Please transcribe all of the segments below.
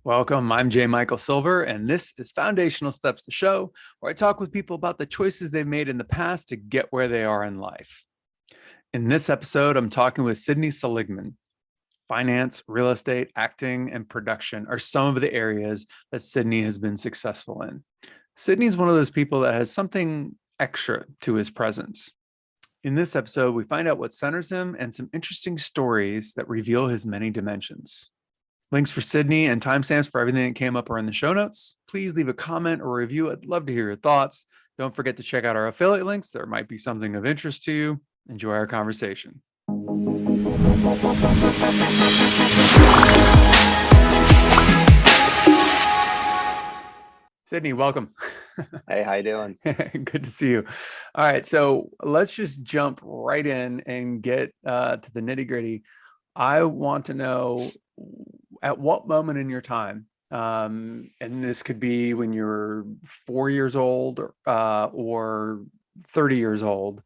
Welcome. I'm J. Michael Silver, and this is Foundational Steps, the show where I talk with people about the choices they've made in the past to get where they are in life. In this episode, I'm talking with Sydney Seligman. Finance, real estate, acting, and production are some of the areas that Sydney has been successful in. Sydney is one of those people that has something extra to his presence. In this episode, we find out what centers him and some interesting stories that reveal his many dimensions. Links for Sydney and timestamps for everything that came up are in the show notes. Please leave a comment or review. I'd love to hear your thoughts. Don't forget to check out our affiliate links. There might be something of interest to you. Enjoy our conversation. Sydney, welcome. Hey, how you doing? Good to see you. All right, so let's just jump right in and get to the nitty gritty. I want to know at what moment in your time, and this could be when you're 4 years old or 30 years old,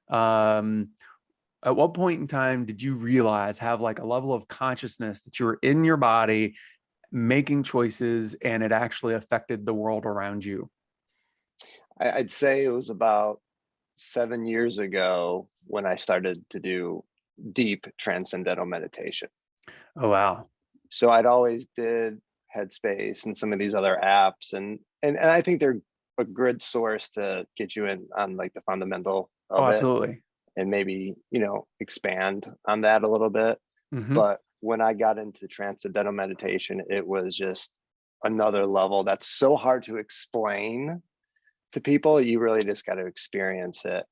at what point in time did you realize, have like a level of consciousness that you were in your body making choices and it actually affected the world around you? I'd say it was about 7 years ago when I started to do deep transcendental meditation. Oh, wow. So I'd always did Headspace and some of these other apps, and I think they're a good source to get you in on like the fundamental Oh, of it absolutely. and maybe, expand on that a little bit. Mm-hmm. But when I got into transcendental meditation, it was just another level that's so hard to explain to people. You really just got to experience it.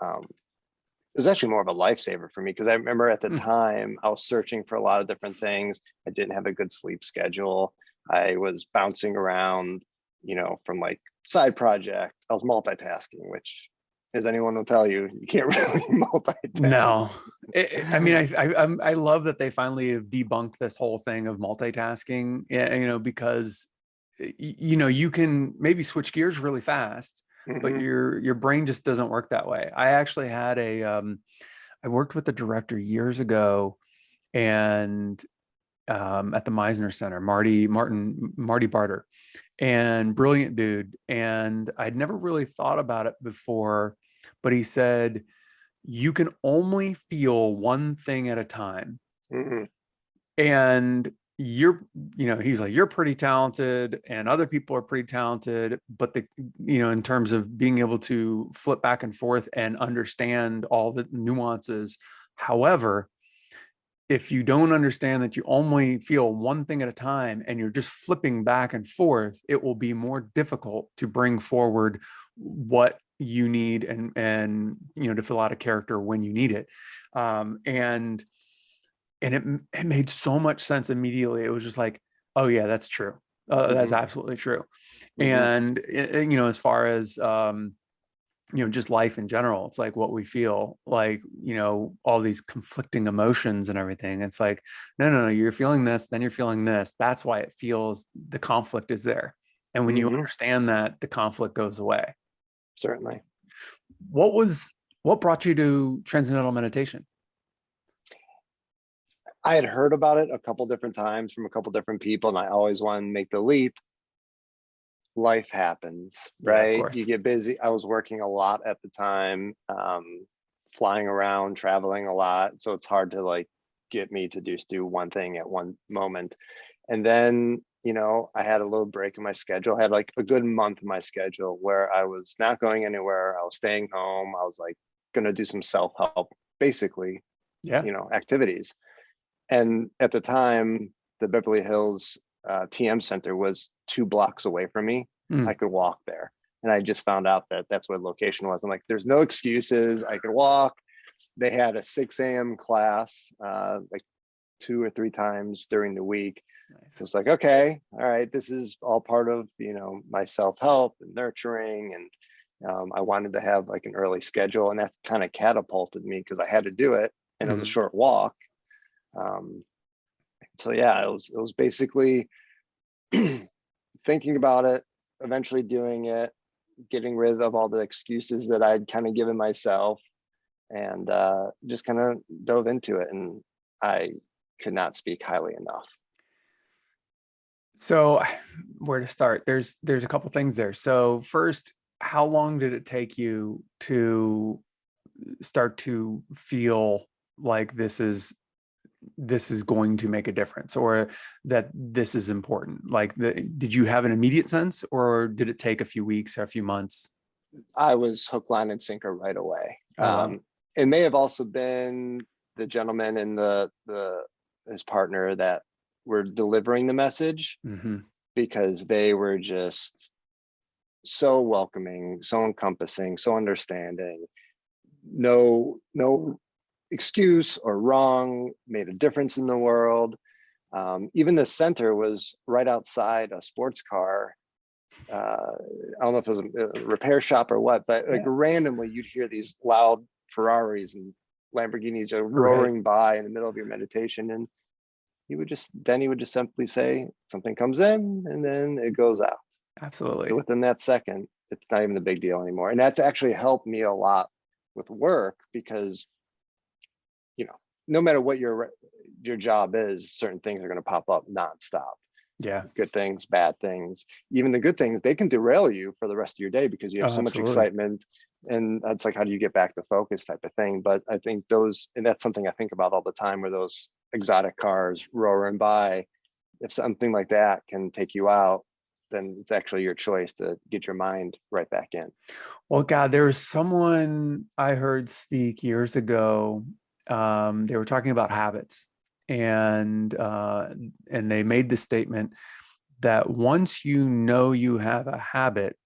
It was actually more of a lifesaver for me because I remember at the time I was searching for a lot of different things. I didn't have a good sleep schedule. I was bouncing around, from like side project. I was multitasking, which, as anyone will tell you, you can't really multitask. No, I love that they finally have debunked this whole thing of multitasking, because, you can maybe switch gears really fast, but your brain just doesn't work that way. I actually had I worked with the director years ago, and at the Meisner Center, Marty Barter, and brilliant dude. And I'd never really thought about it before, but he said, you can only feel one thing at a time. And he's like, you're pretty talented and other people are pretty talented, but in terms of being able to flip back and forth and understand all the nuances. However, if you don't understand that you only feel one thing at a time and you're just flipping back and forth, it will be more difficult to bring forward what you need and to fill out a character when you need it. And it made so much sense immediately. It was just like, oh yeah, that's true. That's absolutely true. And as far as just life in general, it's like what we feel like, all these conflicting emotions and everything. It's like, no, you're feeling this, then you're feeling this. That's why it feels the conflict is there. And when you understand that, the conflict goes away. Certainly. What brought you to transcendental meditation? I had heard about it a couple different times from a couple different people, and I always wanted to make the leap. Life happens, right? Yeah, you get busy. I was working a lot at the time, flying around, traveling a lot. So it's hard to like get me to just do one thing at one moment. And then, I had a little break in my schedule. I had like a good month in my schedule where I was not going anywhere. I was staying home. I was like going to do some self-help, basically, Yeah. activities. And at the time, the Beverly Hills TM Center was 2 blocks away from me. I could walk there. And I just found out that that's where the location was. I'm like, there's no excuses. I could walk. They had a 6 a.m. class like 2 or 3 times during the week. Nice. So it's like, okay, all right, this is all part of, my self-help and nurturing. And I wanted to have like an early schedule. And that kind of catapulted me because I had to do it. And it was a short walk. So yeah, it was basically thinking about it, eventually doing it, getting rid of all the excuses that I'd kind of given myself, and just kind of dove into it. And I could not speak highly enough. So where to start? There's a couple things there. So first, how long did it take you to start to feel like this is going to make a difference, or that this is important? Like, did you have an immediate sense, or did it take a few weeks or a few months? I was hook, line, and sinker right away. Oh, wow. It may have also been the gentleman and his partner that were delivering the message, Hmm. because they were just so welcoming, so encompassing, so understanding. No excuse or wrong made a difference in the world. Even the center was right outside a sports car. I don't know if it was a repair shop or what, but like Yeah. randomly you'd hear these loud Ferraris and Lamborghinis are Right. roaring by in the middle of your meditation. And he would just simply say something comes in and then it goes out. So Absolutely. within that second, it's not even a big deal anymore. And that's actually helped me a lot with work, because no matter what your job is, certain things are going to pop up nonstop. Yeah. Good things, bad things. Even the good things, they can derail you for the rest of your day because you have Oh, so much absolutely. excitement. And that's like, how do you get back to focus type of thing. But I think and that's something I think about all the time, where those exotic cars roaring by, if something like that can take you out, then it's actually your choice to get your mind right back in. Well, God, there was someone I heard speak years ago. They were talking about habits, and they made the statement that once you know you have a habit,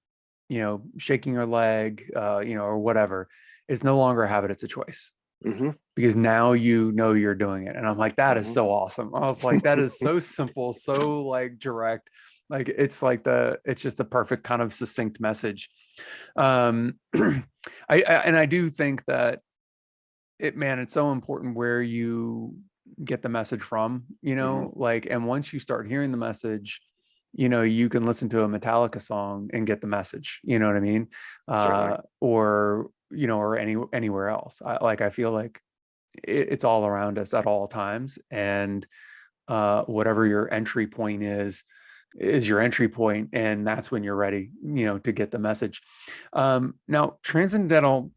shaking your leg, or whatever, it's no longer a habit; it's a choice, Mm-hmm, because now you know you're doing it. And I'm like, that is mm-hmm. so awesome. I was like, that is so simple, so like direct. Like it's just the perfect kind of succinct message. um I do think that it's so important where you get the message from, Mm-hmm. like, and once you start hearing the message, you can listen to a Metallica song and get the message, you know what I mean? Certainly. Or anywhere else. I feel like it's all around us at all times, and whatever your entry point is your entry point, and that's when you're ready, to get the message. Now, Transcendental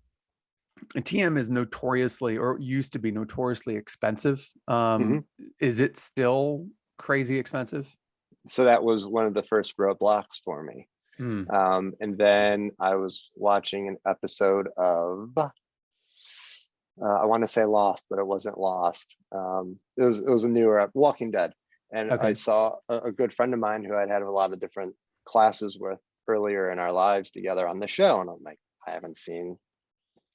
TM is notoriously, or used to be notoriously expensive. Mm-hmm. Is it still crazy expensive? So that was one of the first roadblocks for me. Mm, And then I was watching an episode of, I want to say Lost, but it wasn't Lost. It was a newer Walking Dead, and I okay. saw a good friend of mine who I'd had a lot of different classes with earlier in our lives together on the show, and I'm like, I haven't seen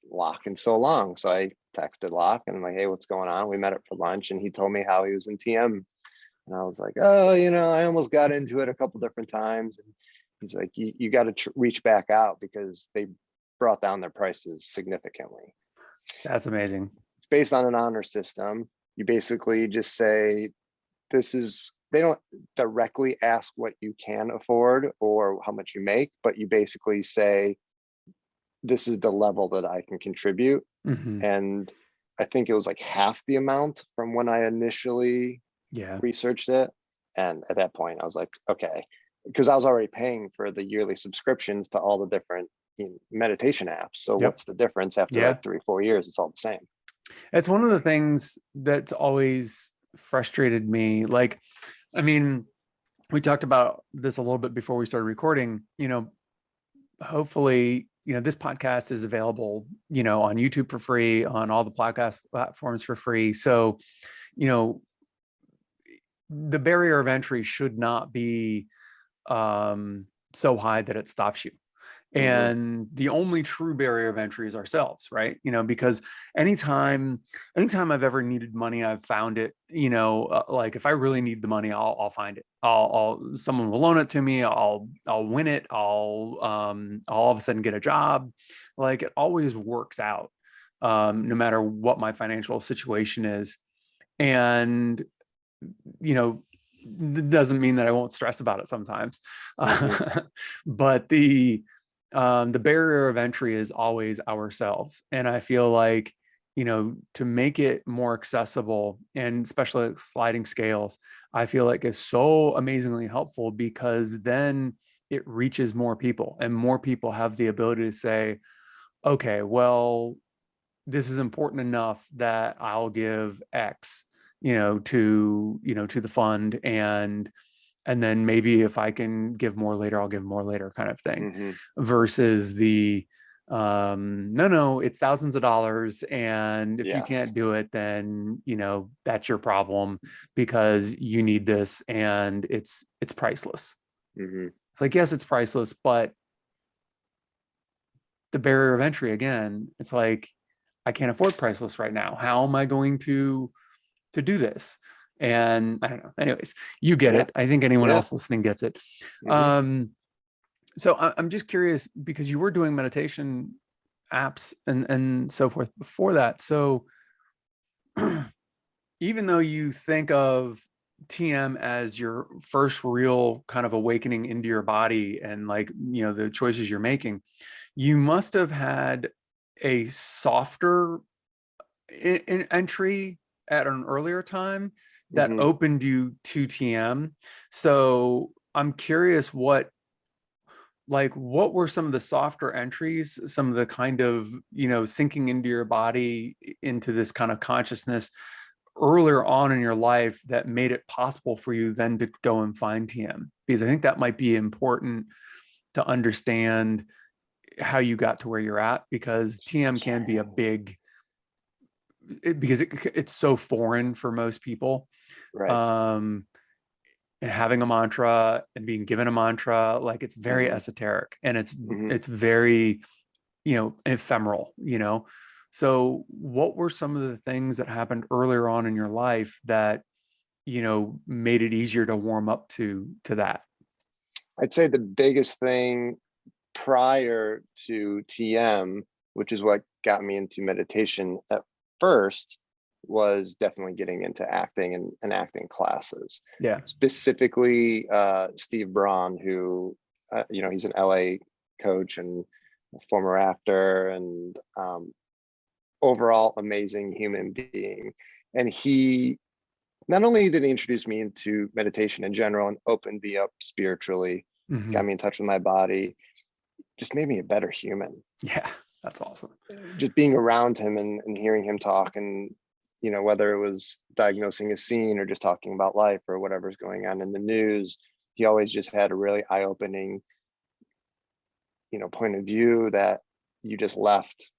Locke in so long, so I texted Locke and I'm like, hey, what's going on? We met up for lunch, and he told me how he was in TM. And I was like, oh, I almost got into it a couple different times. And he's like, you got to reach back out, because they brought down their prices significantly. That's amazing. It's based on an honor system. You basically just say, they don't directly ask what you can afford or how much you make, but you basically say, this is the level that I can contribute. Hmm. And I think it was like half the amount from when I initially Yeah. researched it. And at that point, I was like, okay, because I was already paying for the yearly subscriptions to all the different meditation apps. So Yep. what's the difference after Yeah. like 3-4 years? It's all the same. It's one of the things that's always frustrated me. Like, I mean, we talked about this a little bit before we started recording. Hopefully, this podcast is available, on YouTube for free, on all the podcast platforms for free. So, you know, the barrier of entry should not be so high that it stops you. Mm-hmm. And the only true barrier of entry is ourselves, right? Because anytime I've ever needed money, I've found it. Like, if I really need the money, I'll find it. Someone will loan it to me. I'll win it. I'll all of a sudden get a job. Like, it always works out, no matter what my financial situation is. And doesn't mean that I won't stress about it sometimes. Mm-hmm. But the barrier of entry is always ourselves. And I feel like, to make it more accessible, and especially sliding scales, I feel like is so amazingly helpful, because then it reaches more people, and more people have the ability to say, okay, well, this is important enough that I'll give X, to the fund, and then maybe if I can give more later, I'll give more later, kind of thing, Mm-hmm. versus the no, it's thousands of dollars, and if you Yes. can't do it, then that's your problem, because you need this, and it's priceless. Mm-hmm. It's like, yes, it's priceless, but the barrier of entry, again, it's like, I can't afford priceless right now. How am I going to do this? And I don't know. Anyways, you get Yeah. it. I think anyone Yeah. else listening gets it. Mm-hmm. So I'm just curious, because you were doing meditation apps and so forth before that. So even though you think of TM as your first real kind of awakening into your body, and like, the choices you're making, you must have had a softer entry at an earlier time that Mm-hmm. opened you to TM. So I'm curious, what were some of the softer entries, some of the kind of, sinking into your body, into this kind of consciousness earlier on in your life, that made it possible for you then to go and find TM? Because I think that might be important to understand how you got to where you're at, because TM can be a big, because it's so foreign for most people. Right. Um, and having a mantra and being given a mantra, like, it's very Mm-hmm. esoteric, and it's Mm-hmm. it's very, ephemeral. So what were some of the things that happened earlier on in your life that, made it easier to warm up to that? I'd say the biggest thing prior to TM, which is what got me into meditation at first, was definitely getting into acting and acting classes. Yeah. Specifically, Steve Braun, who, he's an LA coach and a former actor, and overall amazing human being. And he not only did he introduce me into meditation in general and opened me up spiritually, Hmm. got me in touch with my body, just made me a better human. Yeah, that's awesome. Just being around him and hearing him talk, and whether it was diagnosing a scene or just talking about life or whatever's going on in the news, he always just had a really eye-opening point of view that you just left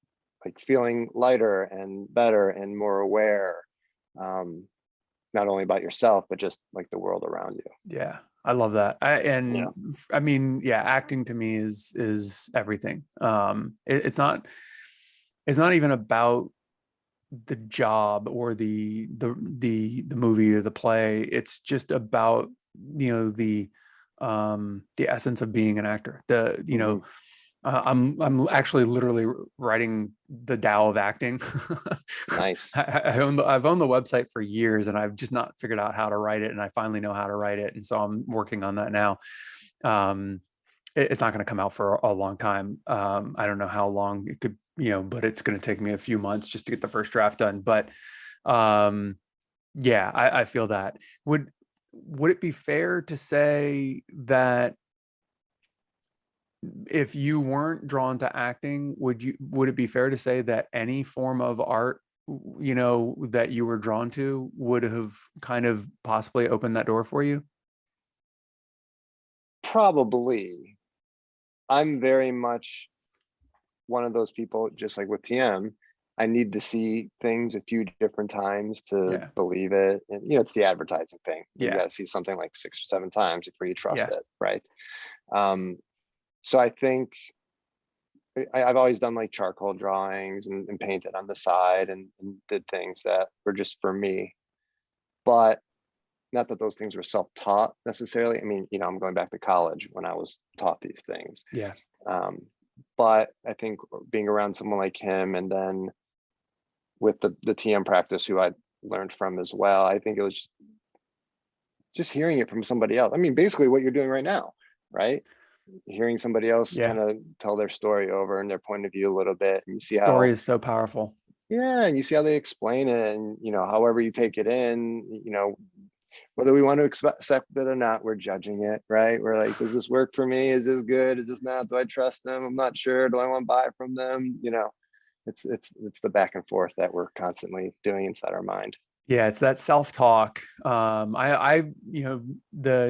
like feeling lighter and better and more aware, um, not only about yourself but just like the world around you. Yeah, I love that. Yeah. I mean, yeah, acting to me is everything. It's not even about the job or the movie or the play. It's just about, the essence of being an actor. Hmm. I'm actually literally writing the Tao of acting. Nice. I've owned the website for years, and I've just not figured out how to write it, and I finally know how to write it, and so I'm working on that now. Um, it's not going to come out for a long time. I don't know how long it could, but it's going to take me a few months just to get the first draft done. But um, yeah, I feel that. Would it be fair to say that if you weren't drawn to acting, would it be fair to say that any form of art, that you were drawn to, would have kind of possibly opened that door for you? Probably. I'm very much one of those people, just like with TM. I need to see things a few different times to Yeah. believe it. And it's the advertising thing. You Yeah. got to see something like 6 or 7 times before you trust Yeah. it, right? Um, so I think I've always done like charcoal drawings and painted on the side and did things that were just for me. But not that those things were self-taught necessarily. I mean, I'm going back to college when I was taught these things. Yeah. Um, but I think being around someone like him, and then with the TM practice, who I learned from as well, I think it was just hearing it from somebody else. I mean, basically what you're doing right now, right? Hearing somebody else Yeah. kind of tell their story over and their point of view a little bit, and you see Story how is so powerful. Yeah, and you see how they explain it, and however you take it in, whether we want to accept it or not, we're judging it, right? We're like, does this work for me? Is this good? Is this not? Do I trust them? I'm not sure. Do I want to buy from them? It's the back and forth that we're constantly doing inside our mind. Yeah, it's that self-talk. The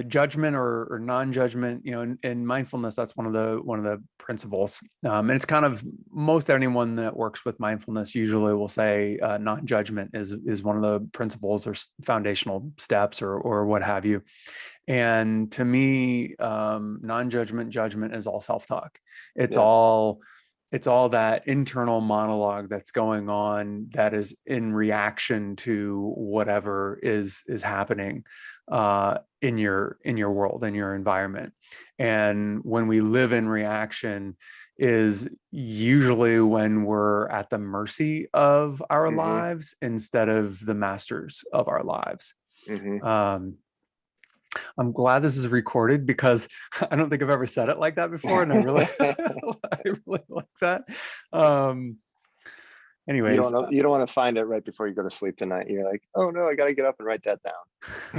judgment or non-judgment, in mindfulness, that's one of the principles. And it's kind of, most anyone that works with mindfulness usually will say non-judgment is one of the principles or foundational steps or what have you. And to me, non-judgment, judgment is all self-talk. It's Yeah. all it's all that internal monologue that's going on that is in reaction to whatever is happening in your world, in your environment. And when we live in reaction is usually when we're at the mercy of our Hmm. lives instead of the masters of our lives. Hmm. um, I'm glad this is recorded because I don't think I've ever said it like that before, and I really, I really like that. Um, You don't anyways, know, you don't want to find it right before you go to sleep tonight. You're like, oh no, I got to get up and write that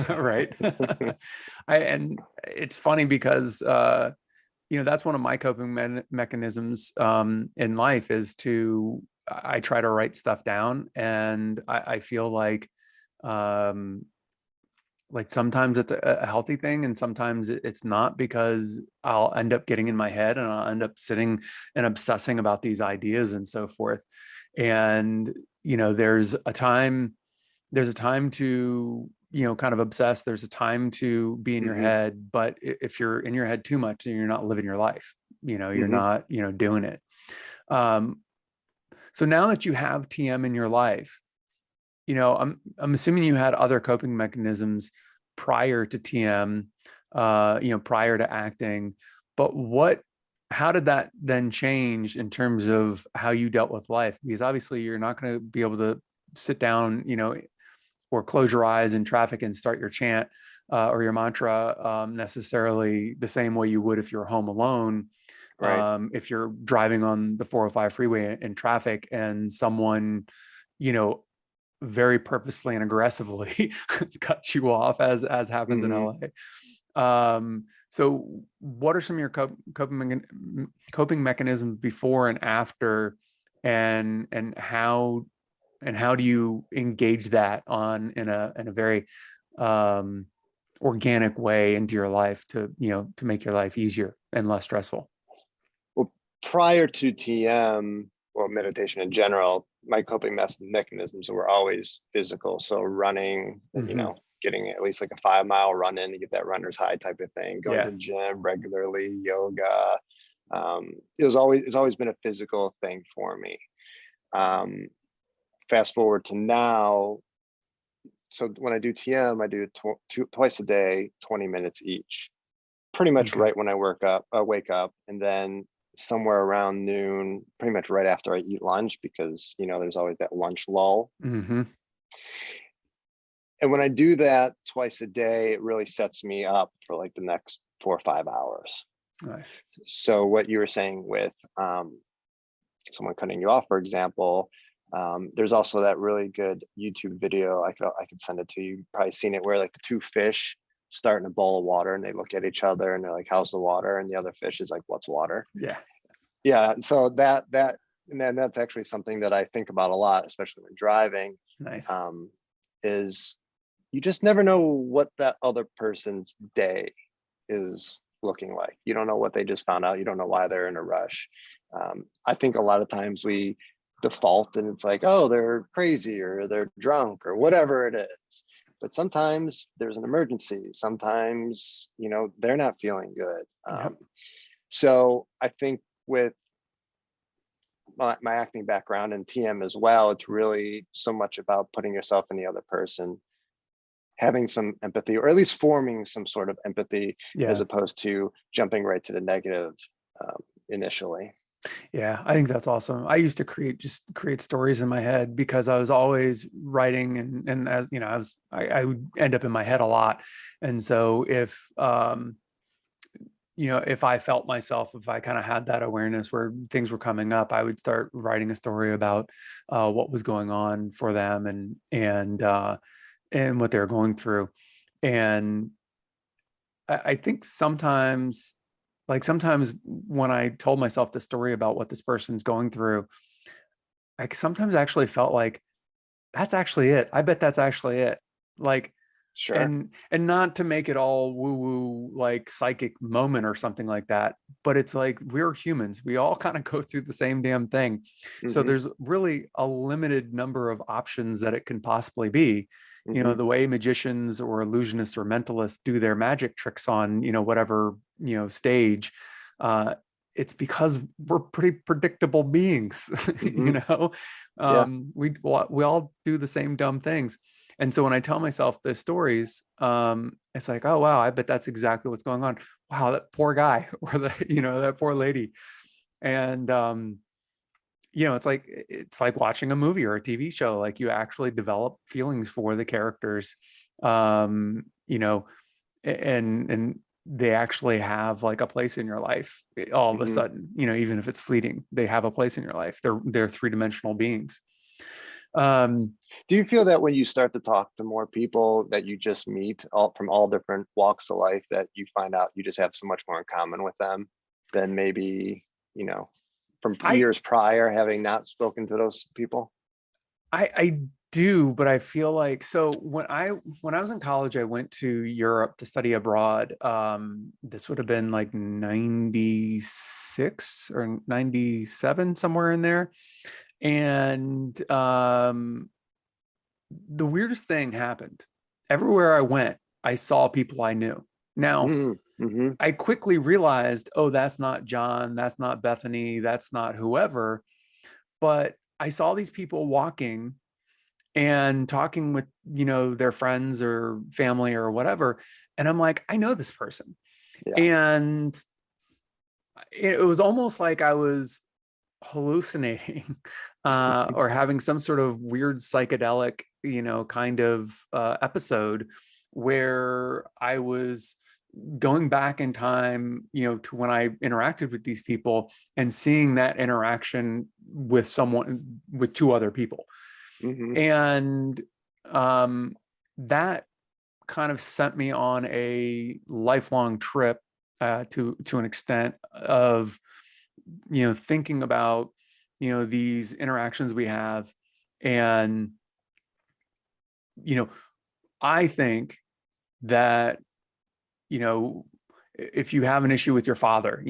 right. down. And it's funny because that's one of my coping mechanisms in life is I try to write stuff down, and I feel um, like sometimes it's a healthy thing and sometimes it's not, because I'll end up getting in my head and I'll end up sitting and obsessing about these ideas and so forth. And there's a time to kind of obsess, there's a time to be in your Hmm. head, but if you're in your head too much, then you're not living your life. You're Hmm. not doing it. um so now that you have TM in your life, I'm assuming you had other coping mechanisms prior to TM, prior to acting, but how did that then change in terms of how you dealt with life? Because obviously you're not going to be able to sit down, or close your eyes in traffic and start your chant or your mantra necessarily the same way you would if you're home alone. Right. If you're driving on the 405 freeway in traffic and someone, you know, very purposely and aggressively cuts you off, as happens in Hmm. LA. So what are some of your coping mechanisms before and after, and how do you engage that in a very um, organic way into your life to make your life easier and less stressful? Well, prior to TM or meditation in general, my coping mechanisms were always physical. So running, Mm-hmm. getting at least like a 5 mile run in to get that runner's high type of thing, going to Yeah. the gym regularly, yoga. It's always been a physical thing for me. Um, Fast forward to now. So when I do TM, I do twice a day, 20 minutes each, pretty much Okay. right when I wake up, and then somewhere around noon, pretty much right after I eat lunch, because there's always that lunch lull. Mm-hmm. And when I do that twice a day, it really sets me up for like the next 4 or 5 hours. Nice. So what you were saying with someone cutting you off, for example, there's also that really good YouTube video. I could send it to you. You've probably seen it, where like the two fish start in a bowl of water and they look at each other and they're like, "How's the water?" And the other fish is like, "What's water?" Yeah. Yeah. So and then that's actually something that I think about a lot, especially when driving. Nice. Um, is you just never know what that other person's day is looking like. You don't know what they just found out. You don't know why they're in a rush. I think a lot of times we default and it's like, oh, they're crazy or they're drunk or whatever it is. But sometimes there's an emergency. Sometimes, they're not feeling good. Yep. So I think with my acting background and TM as well, it's really so much about putting yourself in the other person, having some empathy, or at least forming some sort of empathy, as Yeah. opposed to jumping right to the negative initially. Yeah, I think that's awesome. I used to create stories in my head because I was always writing, and as you know, I would end up in my head a lot. And so if if I felt myself, if I kind of had that awareness where things were coming up, I would start writing a story about what was going on for them, and what they're going through. And I think sometimes, sometimes when I told myself the story about what this person's going through, I sometimes actually felt like that's actually it. I bet that's actually it. Like, Sure. and not to make it all woo woo like psychic moment or something like that, but it's like we're humans. We all kind of go through the same damn thing. So Hmm. there's really a limited number of options that it can possibly be. Hmm. The way magicians or illusionists or mentalists do their magic tricks on, whatever, stage, uh, it's because we're pretty predictable beings, Hmm. Yeah. we all do the same dumb things. And so when I tell myself the stories, it's like, oh wow, I bet that's exactly what's going on. Wow, that poor guy, or that poor lady. And it's like watching a movie or a TV show. Like you actually develop feelings for the characters, um, you know, and they actually have like a place in your life all of a Hmm. sudden. Even if it's fleeting, they have a place in your life. They're three-dimensional beings. Um, Do you feel that when you start to talk to more people that you just meet all from all different walks of life, that you find out you just have so much more in common with them than maybe, you know, from I years prior, having not spoken to those people? I do, but I feel like, so when I was in college, I went to Europe to study abroad. This would have been like 96 or 97, somewhere in there. And the weirdest thing happened. Everywhere I went, I saw people I knew. Now, Mm-hmm. I quickly realized, oh, that's not John, that's not Bethany, that's not whoever. But I saw these people walking and talking with, their friends or family or whatever. And I'm like, I know this person. Yeah. And it was almost like I was hallucinating, or having some sort of weird psychedelic, kind of episode where I was going back in time, to when I interacted with these people and seeing that interaction with two other people. Hmm. And um, that kind of sent me on a lifelong trip, to an extent of, thinking about, these interactions we have. And, you know, I think that, you know, if you have an issue with your father,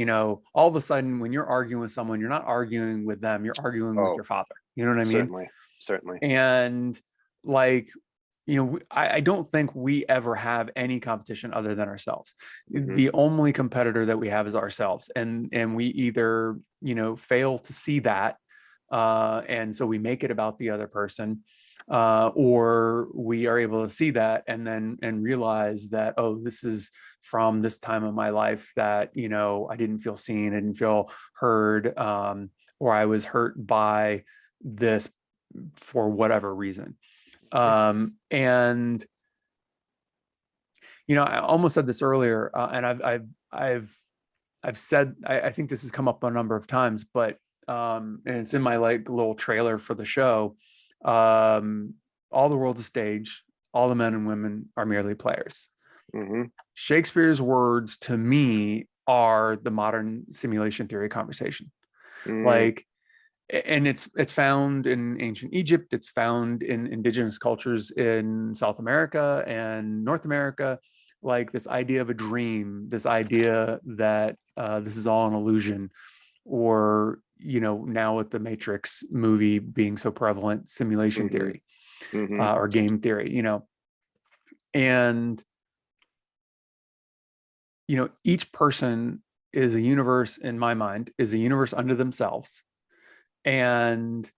all of a sudden when you're arguing with someone, you're not arguing with them, you're arguing with Oh, your father. You know what I mean? certainly. Certainly. And like, I don't think we ever have any competition other than ourselves. Hmm. The only competitor that we have is ourselves, and we either fail to see that, and so we make it about the other person, or we are able to see that and realize that, oh, this is from this time of my life that I didn't feel seen, I didn't feel heard, or I was hurt by this for whatever reason. And I almost said this earlier, and I've said, I think this has come up a number of times, but and it's in my like little trailer for the show. Um, all the world's a stage. All the men and women are merely players. Hmm. Shakespeare's words to me are the modern simulation theory conversation. Mm. Like, and it's found in ancient Egypt, it's found in indigenous cultures in South America and North America. Like this idea of a dream, this idea that this is all an illusion, or now with the Matrix movie being so prevalent, simulation Hmm. theory, Hmm. or game theory. And each person is a universe, in my mind, is a universe unto themselves. And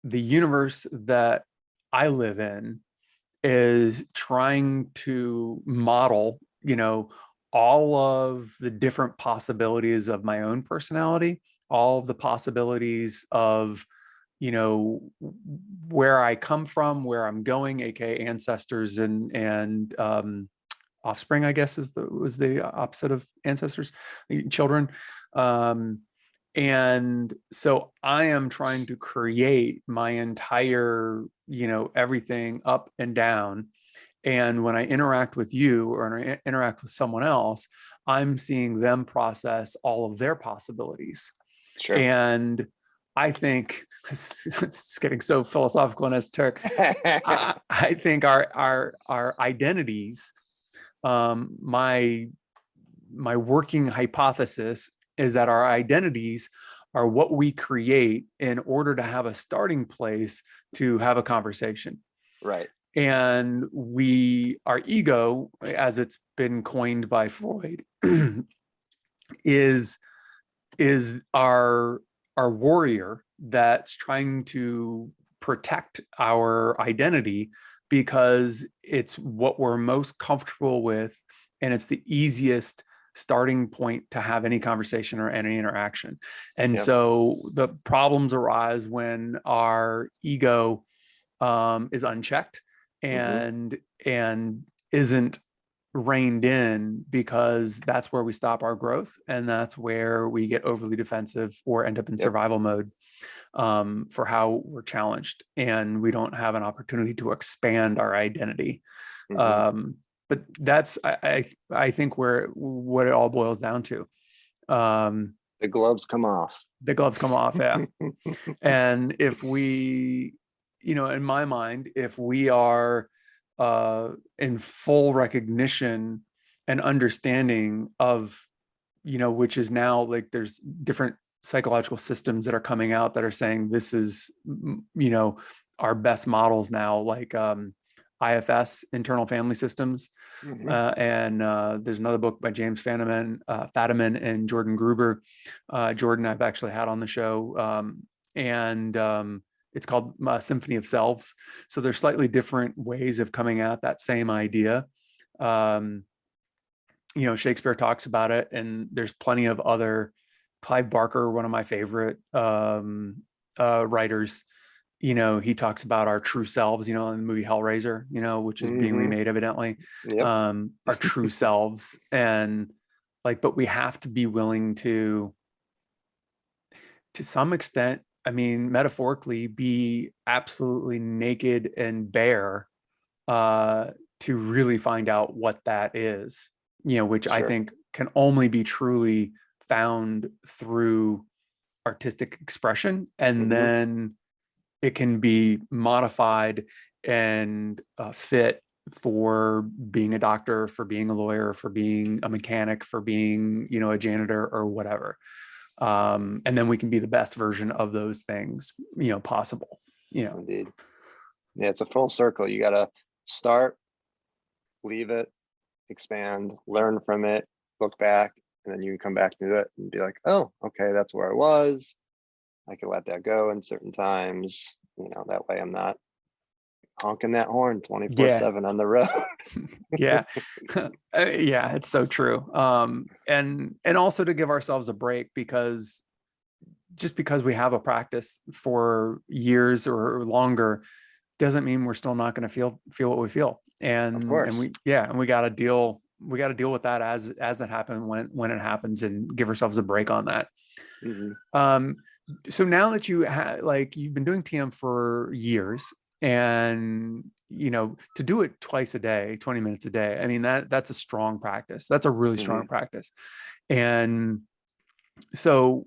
the universe that I live in is trying to model, all of the different possibilities of my own personality, all of the possibilities of, where I come from, where I'm going, aka ancestors and offspring, I guess was the opposite of ancestors, children. And so I am trying to create my entire, everything up and down. And when I interact with you or I interact with someone else, I'm seeing them process all of their possibilities. Sure. And I think it's getting so philosophical and esoteric. I think our identities, my working hypothesis is that our identities are what we create in order to have a starting place to have a conversation. Right. And our ego, as it's been coined by Freud, is our warrior that's trying to protect our identity because it's what we're most comfortable with, and it's the easiest starting point to have any conversation or any interaction. And so the problems arise when our ego is unchecked and isn't reined in, because that's where we stop our growth, and that's where we get overly defensive or end up in survival mode for how we're challenged, and we don't have an opportunity to expand our identity. But that's I think what it all boils down to. The gloves come off. The gloves come off, yeah. And if we, in my mind, if we are in full recognition and understanding of, which is now like there's different psychological systems that are coming out that are saying this is, our best models now, like IFS, internal family systems. And there's another book by James Fadiman and Jordan Gruber. Jordan I've actually had on the show. And it's called Symphony of Selves. So there's slightly different ways of coming at that same idea. Shakespeare talks about it, and there's plenty of other. Clive Barker, one of my favorite writers, he talks about our true selves, in the movie Hellraiser, which is being remade evidently, our true selves. And but we have to be willing to some extent, metaphorically, be absolutely naked and bare to really find out what that is, which I think can only be truly found through artistic expression. And then it can be modified and fit for being a doctor, for being a lawyer, for being a mechanic, for being, a janitor or whatever. And then we can be the best version of those things, possible. Indeed. Yeah, it's a full circle. You got to start, leave it, expand, learn from it, look back, and then you can come back to it and be like, oh, okay, that's where I was. I can let that go in certain times. That way I'm not honking that horn 24/7 on the road. Yeah. Yeah, it's so true. And also to give ourselves a break, because just because we have a practice for years or longer doesn't mean we're still not going to feel what we feel. And we got to deal with that as it happens when it happens, and give ourselves a break on that. So now that you've been doing TM for years, and to do it twice a day, 20 minutes a day, that's a strong practice. That's a really strong practice. And so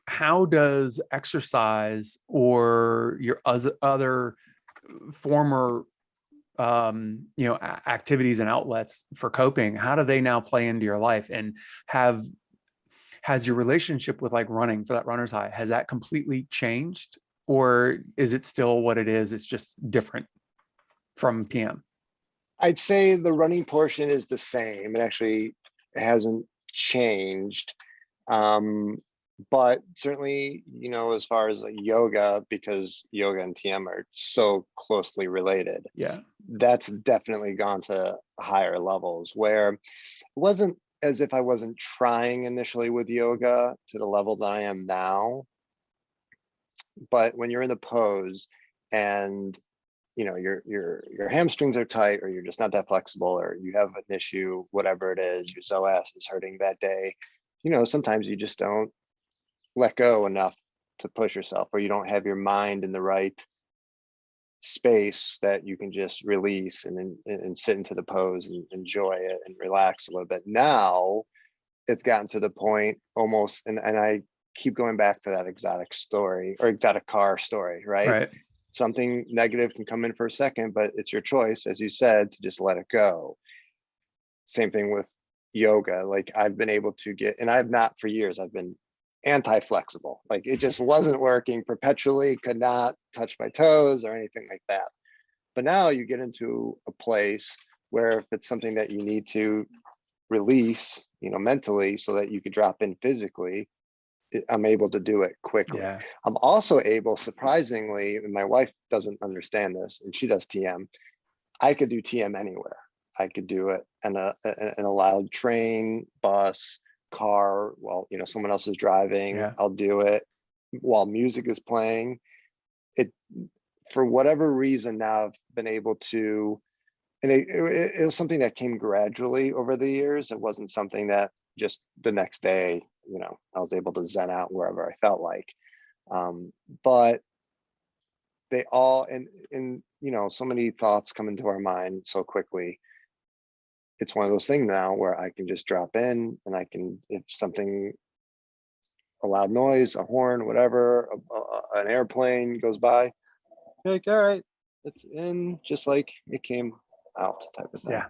how does exercise or your other former activities and outlets for coping, how do they now play into your life? And has your relationship with running, for that runner's high, has that completely changed, or is it still what it is? It's just different from TM. I'd say the running portion is the same. It actually hasn't changed. But certainly, as far as yoga, because yoga and TM are so closely related. Yeah. That's definitely gone to higher levels, where it wasn't as if I wasn't trying initially with yoga to the level that I am now. But when you're in the pose and your hamstrings are tight, or you're just not that flexible, or you have an issue, whatever it is, your psoas is hurting that day, sometimes you just don't let go enough to push yourself, or you don't have your mind in the right space that you can just release and sit into the pose and enjoy it and relax a little bit. Now it's gotten to the point almost, and I keep going back to that exotic story or exotic car story, right? Right. Something negative can come in for a second, but it's your choice, as you said, to just let it go. Same thing with yoga. Like I've been able to get, and I've not for years, I've been anti-flexible. Like it just wasn't working perpetually, could not touch my toes or anything like that. But now you get into a place where if it's something that you need to release, mentally, so that you could drop in physically, I'm able to do it quickly. Yeah. I'm also able, surprisingly, and my wife doesn't understand this, and she does TM. I could do TM anywhere. I could do it in a loud train, bus, car, while someone else is driving. Yeah. I'll do it while music is playing. It, for whatever reason, now I've been able to, and it was something that came gradually over the years. It wasn't something that just the next day, I was able to zen out wherever I felt like. But they all, and so many thoughts come into our mind so quickly. It's one of those things now where I can just drop in, and I can, if something, a loud noise, a horn, whatever, an airplane goes by, you're like, all right, it's in just like it came out, type of thing. Yeah.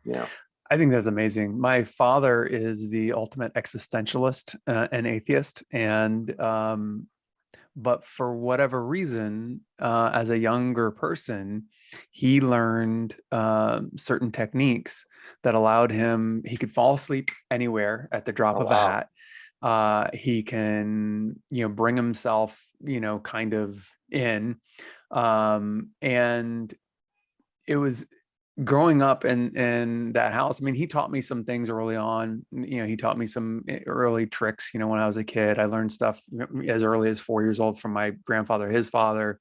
Yeah. I think that's amazing. My father is the ultimate existentialist and atheist. And, but for whatever reason, as a younger person, he learned certain techniques that allowed him, he could fall asleep anywhere at the drop of a hat. He can, bring himself, kind of in. And it was growing up in that house. I mean, he taught me some things early on. He taught me some early tricks. When I was a kid, I learned stuff as early as 4 years old from my grandfather, his father,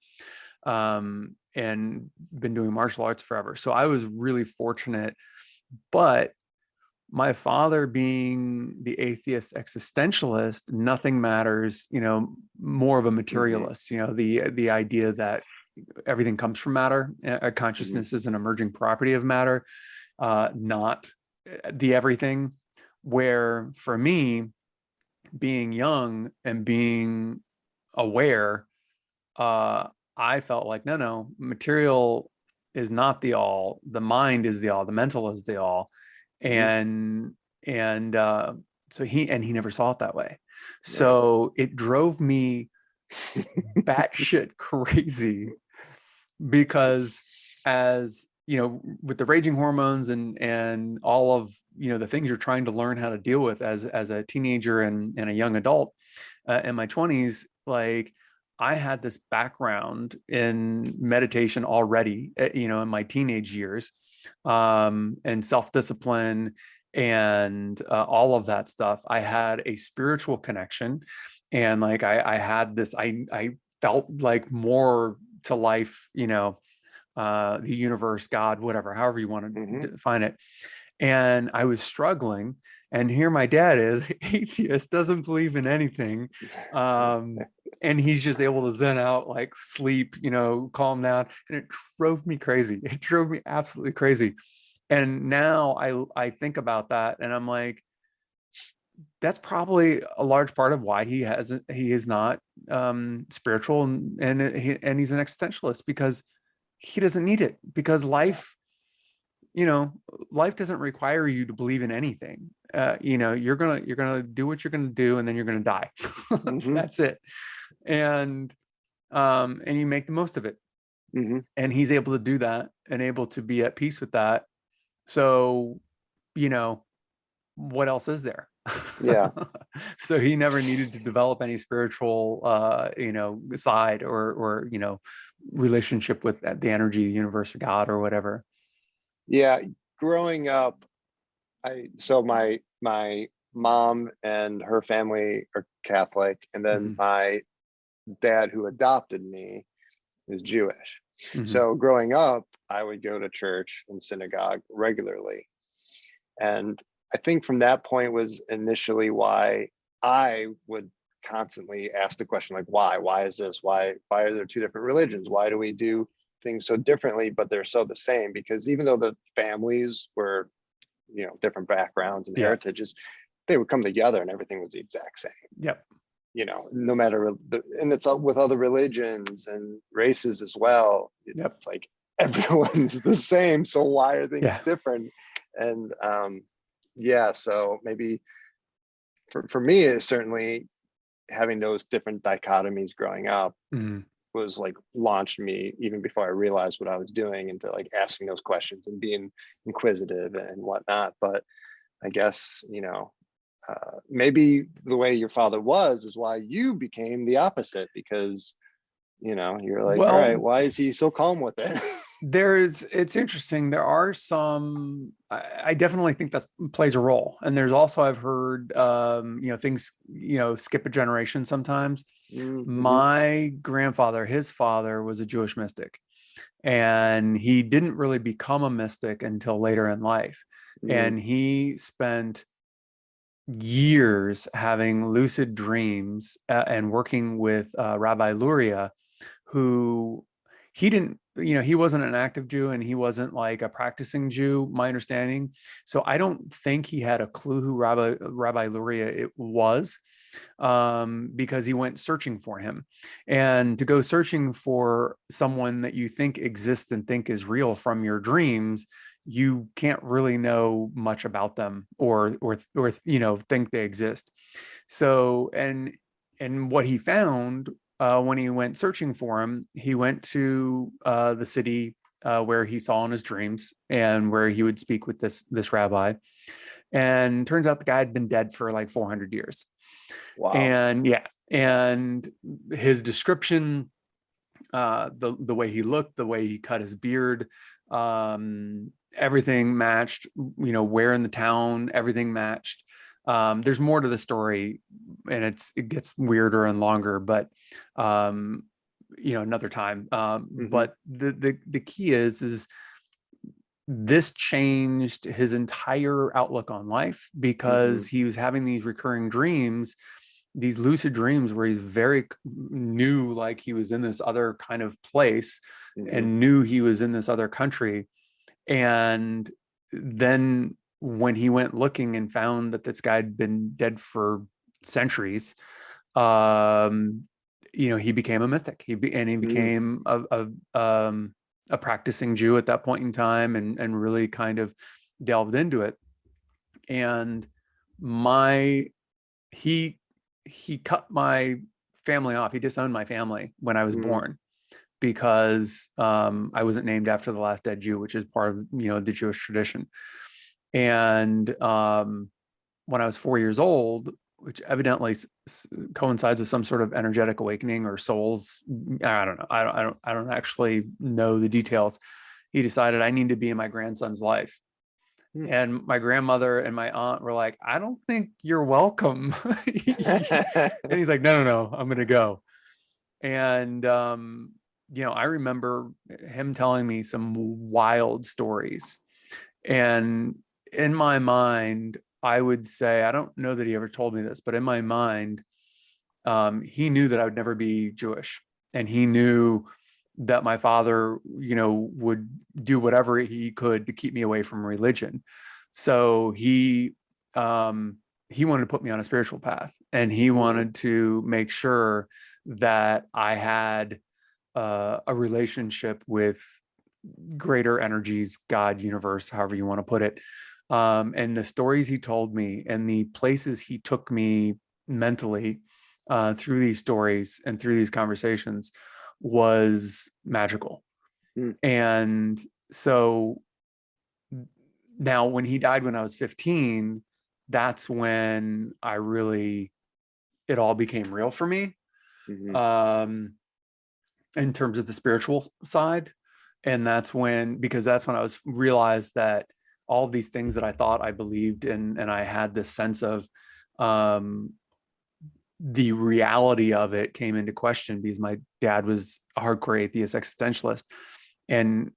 and been doing martial arts forever. So I was really fortunate. But my father being the atheist existentialist, nothing matters, more of a materialist, the idea that everything comes from matter. Consciousness is an emerging property of matter, not the everything. Where for me, being young and being aware, I felt like, no, material is not the all. The mind is the all. The mental is the all. And so he never saw it that way. So it drove me batshit crazy, because as with the raging hormones and all of the things you're trying to learn how to deal with as a teenager and a young adult, in my 20s, like I had this background in meditation already, in my teenage years, and self-discipline and all of that stuff. I had a spiritual connection, and like I had this, I felt like more to life, the universe, God, whatever, however you want to define it. And I was struggling, and here my dad is atheist, doesn't believe in anything. And he's just able to zen out, like sleep, calm down. And it drove me crazy. It drove me absolutely crazy. And now I think about that, and I'm like, that's probably a large part of why he is not spiritual, and he's an existentialist, because he doesn't need it, because life doesn't require you to believe in anything. You're gonna do what you're gonna do, and then you're gonna die. That's it. And you make the most of it. And he's able to do that and able to be at peace with that. So what else is there? Yeah. So he never needed to develop any spiritual side or relationship with the energy, the universe, or God, or whatever. Yeah. Growing up, so my mom and her family are Catholic, and then my dad, who adopted me, is Jewish. Mhm. So growing up, I would go to church and synagogue regularly. And I think from that point was initially why I would constantly ask the question, like, why is this, why are there two different religions, why do we do things so differently but they're so the same? Because even though the families were, different backgrounds and Yeah. heritages, they would come together and everything was the exact same, Yep. no matter and it's all with other religions and races as well. Yep. It's like everyone's the same, so why are things Yeah. different? And yeah, so maybe for me, it's certainly having those different dichotomies growing up Mhm. was like launched me even before I realized what I was doing into like asking those questions and being inquisitive and whatnot. But I guess, maybe the way your father was is why you became the opposite, because, you're like, all right, Well, why is he so calm with it? it's interesting. There are some, I definitely think that plays a role. And there's also, I've heard, things, skip a generation sometimes. Mm-hmm. My grandfather, his father was a Jewish mystic, and he didn't really become a mystic until later in life. Mm-hmm. And he spent years having lucid dreams and working with Rabbi Luria, who he didn't, he wasn't an active Jew and he wasn't like a practicing Jew, my understanding. So I don't think he had a clue who Rabbi Luria it was, because he went searching for him. And to go searching for someone that you think exists and think is real from your dreams, you can't really know much about them or think they exist. So and what he found, when he went searching for him, he went to the city where he saw in his dreams and where he would speak with this rabbi. And turns out the guy had been dead for like 400 years. Wow. And yeah, and his description, the way he looked, the way he cut his beard, everything matched. Where in the town, everything matched. There's more to the story, and it gets weirder and longer, but another time. Mm-hmm. But the key is this changed his entire outlook on life, Mm-hmm. because he was having these recurring dreams, these lucid dreams where he's very knew like he was in this other kind of place Mm-hmm. and knew he was in this other country. And then when he went looking and found that this guy had been dead for centuries, um, he became a mystic. He Mm-hmm. became a practicing Jew at that point in time, and really kind of delved into it. And my he he cut my family off. He disowned my family when I was Mm-hmm. born, because I wasn't named after the last dead Jew, which is part of the Jewish tradition. And when I was 4 years old, which evidently coincides with some sort of energetic awakening or souls, I don't know. I don't actually know the details. He decided I need to be in my grandson's life. And my grandmother and my aunt were like, I don't think you're welcome. And he's like, no, I'm going to go. And, I remember him telling me some wild stories. And in my mind, I would say, I don't know that he ever told me this, but in my mind, he knew that I would never be Jewish. And he knew that my father, would do whatever he could to keep me away from religion. So he wanted to put me on a spiritual path, and he Mm-hmm. wanted to make sure that I had a relationship with greater energies, God, universe, however you want to put it. And the stories he told me and the places he took me mentally, through these stories and through these conversations, was magical. And so now when he died when I was 15, that's when it all became real for me, Mm-hmm. um, in terms of the spiritual side. And because that's when I was realized that all of these things that I thought I believed in and I had this sense of, um, the reality of it came into question because my dad was a hardcore atheist existentialist, and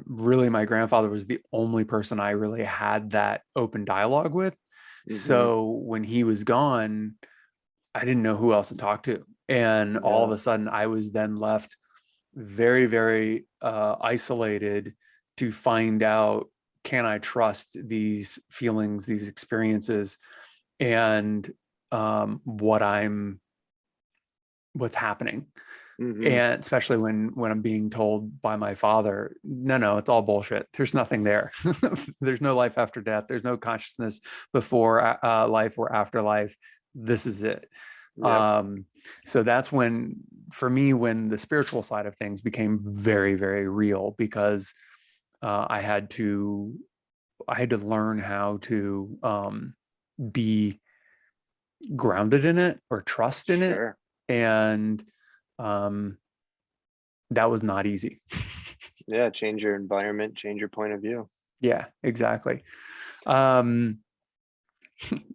really my grandfather was the only person I really had that open dialogue with. Mm-hmm. So when he was gone, I didn't know who else to talk to, and all of Yeah. a sudden I was then left very, very isolated to find out, can I trust these feelings, these experiences, and what's happening. Mm-hmm. And especially when I'm being told by my father, no, it's all bullshit, there's nothing there. There's no life after death, there's no consciousness before life or afterlife, this is it. Yep. So that's when, for me, when the spiritual side of things became very, very real, because I had to learn how to be grounded in it or trust in it. Sure. And um, that was not easy. Yeah. Change your environment, change your point of view. Yeah, exactly. um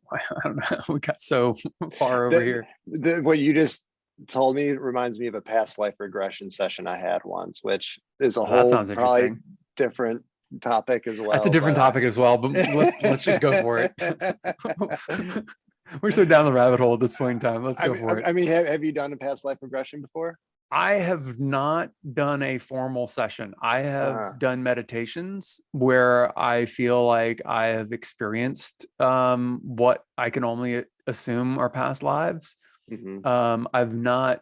I don't know, we got so far over The, here. what you just told me reminds me of a past life regression session I had once, which is a Well, that whole sounds probably interesting. different topic as That's a well. different But topic as well, but let's just go for it. We're so down the rabbit hole at this point in time, let's I go mean, for it. have you done a past life regression before? I have not done a formal session. I have Uh-huh. done meditations where I feel like I have experienced what I can only assume are past lives. Hmm. I've not,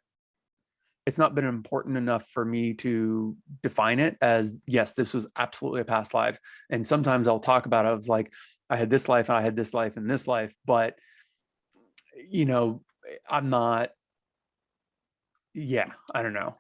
it's not been important enough for me to define it as, yes, this was absolutely a past life. And sometimes I'll talk about it. I was like, I had this life, and I had this life, and this life, but you know, I'm not, yeah, I don't know.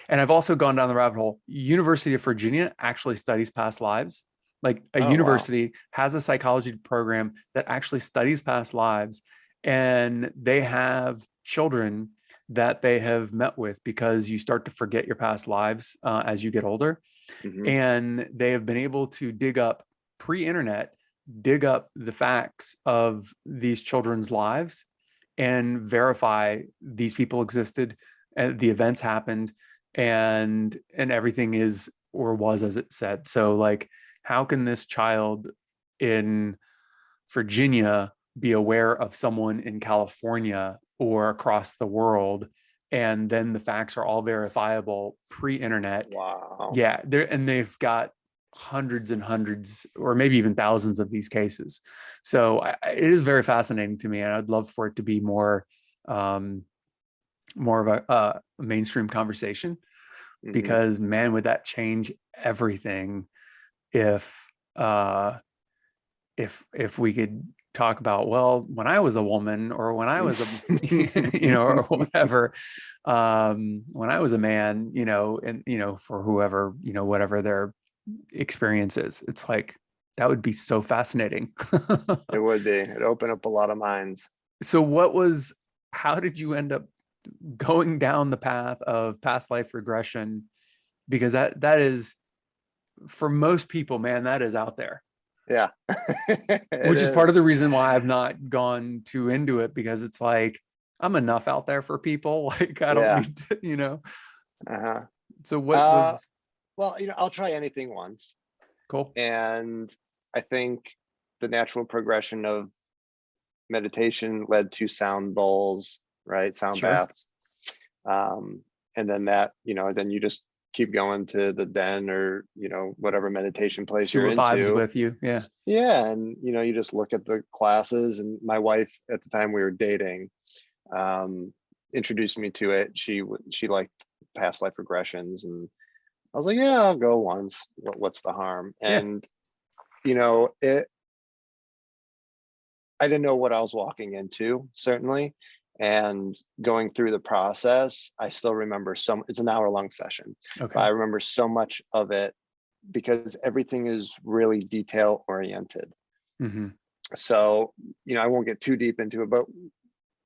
And I've also gone down the rabbit hole. University of Virginia actually studies past lives. Like, a Oh, wow. university has a psychology program that actually studies past lives, and they have children that they have met with, because you start to forget your past lives as you get older. Hmm. And they have been able to dig up, pre-internet, dig up the facts of these children's lives and verify these people existed, and the events happened, and everything is or was as it said. So like, how can this child in Virginia be aware of someone in California or across the world, and then the facts are all verifiable pre-internet? Wow. Yeah, and they've got hundreds and hundreds, or maybe even thousands of these cases. So it is very fascinating to me, and I'd love for it to be um, more of a mainstream conversation, Hmm. because man, would that change everything if uh, if we could talk about, well, when I was a woman, or when I was a or whatever, when I was a man, and for whoever, whatever their experience is, it's like, that would be so fascinating. It would be. It opened up a lot of minds. So how did you end up going down the path of past life regression? Because that is, for most people, man, that is out there, Yeah. It which is part of is. the reason why I've not gone too into it, because it's like, I'm enough out there for people. Like, I don't Yeah. need to. Uh-huh. So what Uh, was well, I'll try anything once. cool? And I think the natural progression of meditation led to sound bowls, right? Sound Sure. baths. Um, and then then you just keep going to the den, or, whatever meditation place See you're what vibes into. with you. Yeah. Yeah. And, you just look at the classes. And my wife, at the time we were dating, um, introduced me to it. She liked past life regressions. And I was like, yeah, I'll go once. What's the harm? Yeah. And, it, I didn't know what I was walking into, certainly. And going through the process, I still remember it's an hour-long session, but Okay. I remember so much of it because everything is really detail oriented. Hmm. So, I won't get too deep into it, but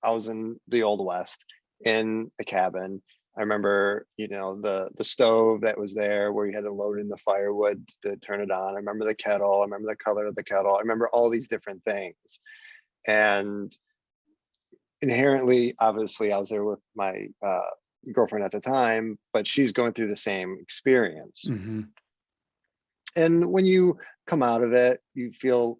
I was in the Old West in a cabin. I remember, the stove that was there where you had to load in the firewood to turn it on. I remember the kettle. I remember the color of the kettle. I remember all these different things. And inherently, obviously, I was there with my girlfriend at the time, but she's going through the same experience. Mm-hmm. And when you come out of it, you feel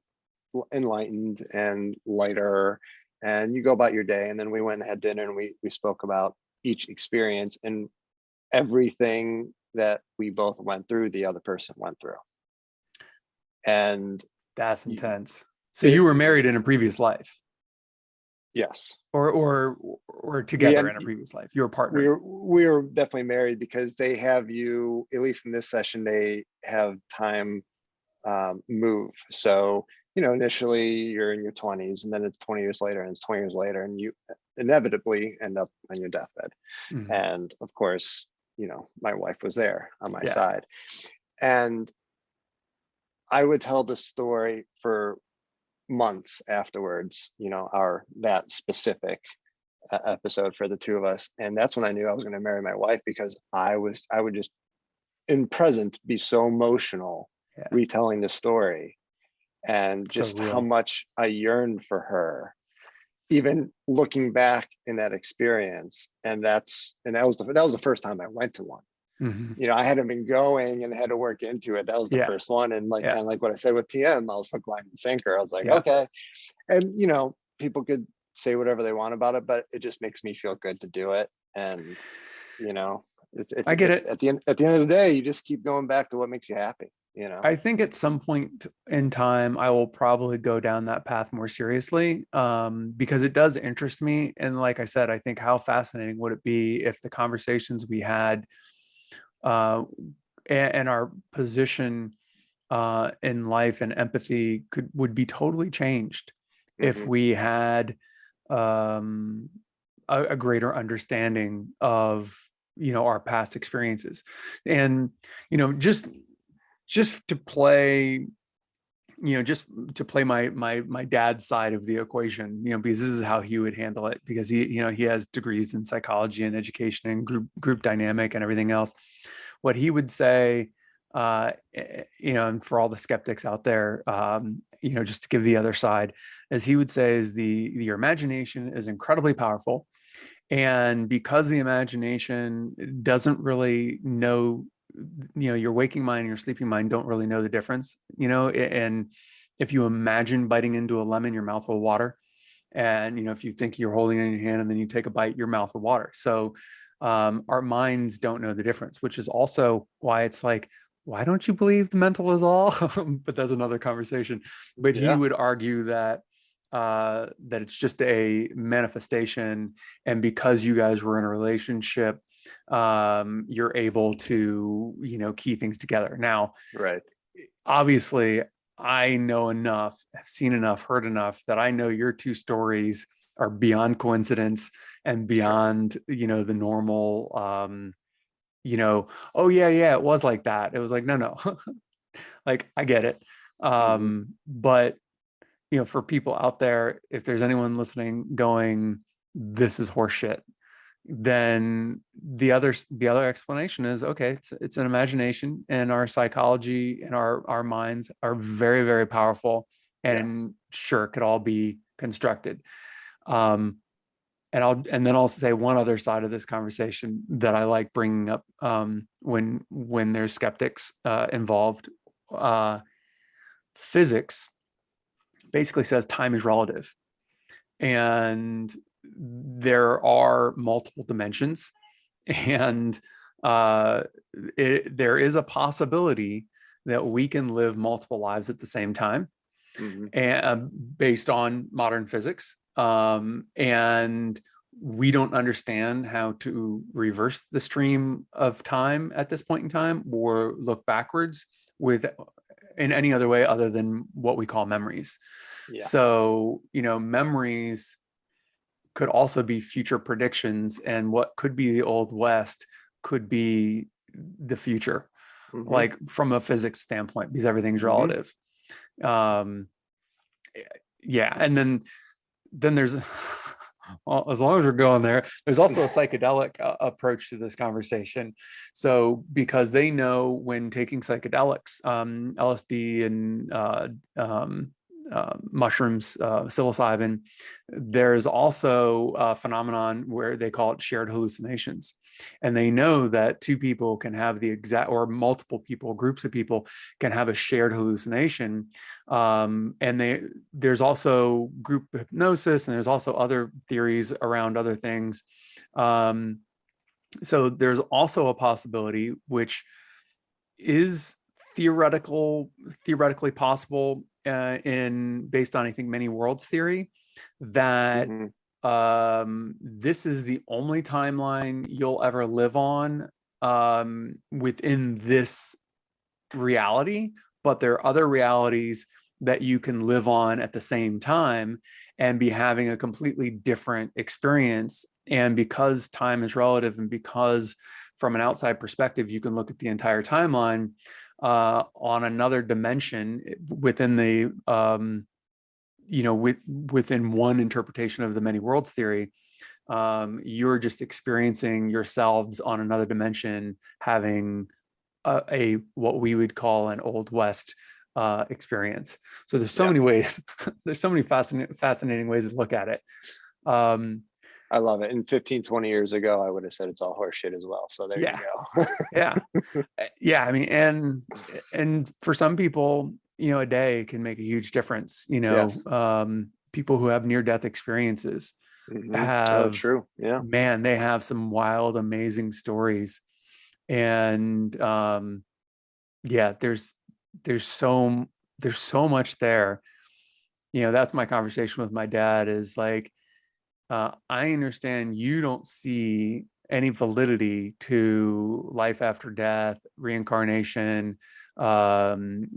enlightened and lighter, and you go about your day. And then we went and had dinner, and we spoke about each experience and everything that we both went through, the other person went through. And That's intense. So you it, were married in a previous life, yes, or we together had, in a previous life. You were we partnered. were definitely married, because they have you, at least in this session, they have time move. So, initially you're in your 20s, and then it's 20 years later, and it's 20 years later, and you inevitably end up on your deathbed. Mm-hmm. And of course, my wife was there on my Yeah. side. And I would tell the story for months afterwards, that specific episode for the two of us. And that's when I knew I was going to marry my wife, because I would just in present be so emotional retelling the story, and just So how real. much I yearned for her, even looking back in that experience. And that was the first time I went to one. Mm-hmm. I hadn't been going and had to work into it. That was the Yeah. first one. And Yeah. kind of like what I said with TM, I was hook, line, and sinker. I was like, Yeah. okay. And people could say whatever they want about it, but it just makes me feel good to do it. And I get it. at the end of the day, you just keep going back to what makes you happy. I think at some point in time, I will probably go down that path more seriously, because it does interest me. And like I said, I think how fascinating would it be if the conversations we had and our position in life and empathy would be totally changed if we had a greater understanding of our past experiences. And just to play my dad's side of the equation, because this is how he would handle it, because he has degrees in psychology and education and group dynamic and everything else. What he would say, and for all the skeptics out there, just to give the other side, as he would say, is your imagination is incredibly powerful. And because the imagination doesn't really know, your waking mind and your sleeping mind don't really know the difference, and if you imagine biting into a lemon, your mouth will water. And, if you think you're holding it in your hand and then you take a bite, your mouth will water. So our minds don't know the difference, which is also why it's like, why don't you believe the mental is all? But that's another conversation. But he would argue that it's just a manifestation, and because you guys were in a relationship, you're able to key things together. Now, right, obviously I know enough, have seen enough, heard enough, that I know your two stories are beyond coincidence and beyond the normal oh yeah it was like that. It was like, no. Like, I get it. But for people out there, if there's anyone listening going, this is horseshit, then the other explanation is, okay, it's an imagination, and our psychology and our minds are very, very powerful, and sure, it could all be constructed. And then I'll say one other side of this conversation that I like bringing up when there's skeptics involved. Physics basically says time is relative, and there are multiple dimensions, and there is a possibility that we can live multiple lives at the same time, and based on modern physics. And we don't understand how to reverse the stream of time at this point in time, or look backwards in any other way other than what we call memories. So, memories could also be future predictions, and what could be the old west could be the future, like from a physics standpoint, because everything's relative. And then there's well, as long as we're going there's also a psychedelic approach to this conversation. So because they know when taking psychedelics, LSD and mushrooms, psilocybin. There's also a phenomenon where they call it shared hallucinations. And they know that two people can have the exact, or multiple people, groups of people can have a shared hallucination. There's also group hypnosis, and there's also other theories around other things. So there's also a possibility, which is theoretically possible, based on, I think, many worlds theory, that this is the only timeline you'll ever live on within this reality, but there are other realities that you can live on at the same time and be having a completely different experience. And because time is relative, and because from an outside perspective, you can look at the entire timeline on another dimension within the, within one interpretation of the many worlds theory, you're just experiencing yourselves on another dimension, having a what we would call an Old West experience. So there's so many ways, there's so many fascinating ways to look at it. I love it. And 15, 20 years ago, I would have said it's all horseshit as well. So there you go. Yeah. I mean, and for some people, a day can make a huge difference. People who have near-death experiences have, true. Yeah. Man, they have some wild, amazing stories. And there's so much there. That's my conversation with my dad, is like, I understand you don't see any validity to life after death, reincarnation, God,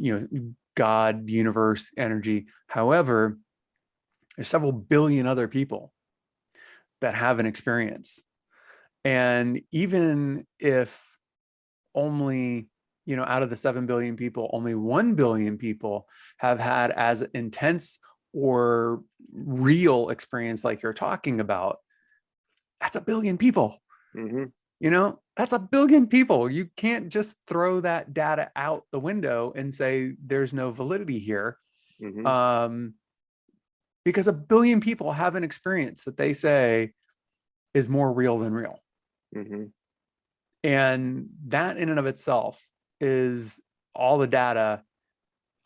universe, energy. However, there's several billion other people that have an experience. And even if only, out of the 7 billion people, only 1 billion people have had as intense or real experience like you're talking about, that's a billion people. That's a billion people. You can't just throw that data out the window and say there's no validity here, because a billion people have an experience that they say is more real than real. And that in and of itself is all the data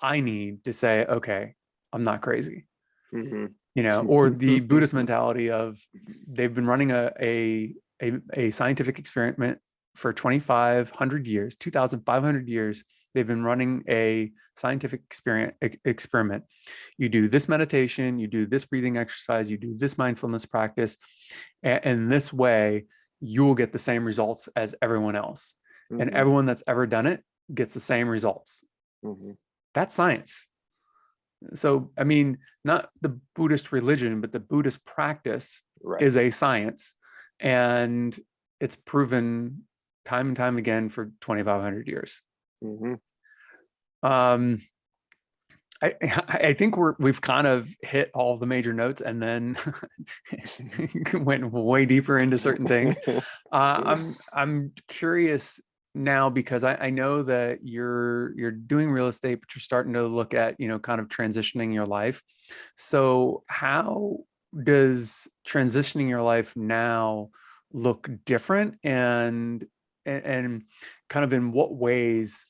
I need to say, okay, I'm not crazy. Or the Buddhist mentality of, they've been running a scientific experiment for 2,500 years, 2,500 years. They've been running a scientific experiment. You do this meditation, you do this breathing exercise, you do this mindfulness practice, and this way you will get the same results as everyone else. And everyone that's ever done it gets the same results. That's science. So, I mean, not the Buddhist religion, but the Buddhist practice is a science. And it's proven time and time again for 2,500 years. I think we've kind of hit all of the major notes, and then went way deeper into certain things. I'm curious now, because I know that you're doing real estate, but you're starting to look at, kind of transitioning your life. So how does transitioning your life now look different, and kind of in what ways?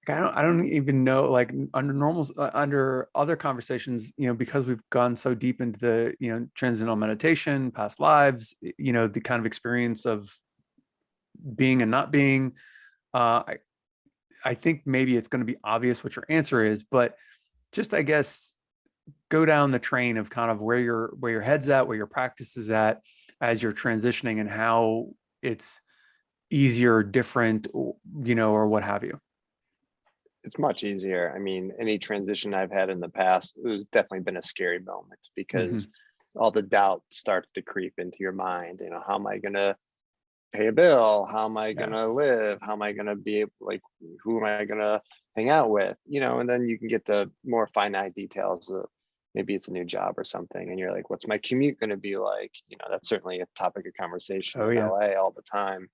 I don't even know, like under other conversations, because we've gone so deep into the, transcendental meditation, past lives, the kind of experience of being and not being, I think maybe it's going to be obvious what your answer is, but just, I guess, go down the train of kind of where your head's at, where your practice is at as you're transitioning, and how it's easier, different, or what have you. It's much easier. I mean, any transition I've had in the past, it was definitely been a scary moment, because all the doubt starts to creep into your mind. How am I going to pay a bill? How am I going to live? How am I going to be able, like, who am I going to hang out with? And then you can get the more finite details of, maybe it's a new job or something, and you're like, what's my commute going to be like? That's certainly a topic of conversation in LA all the time.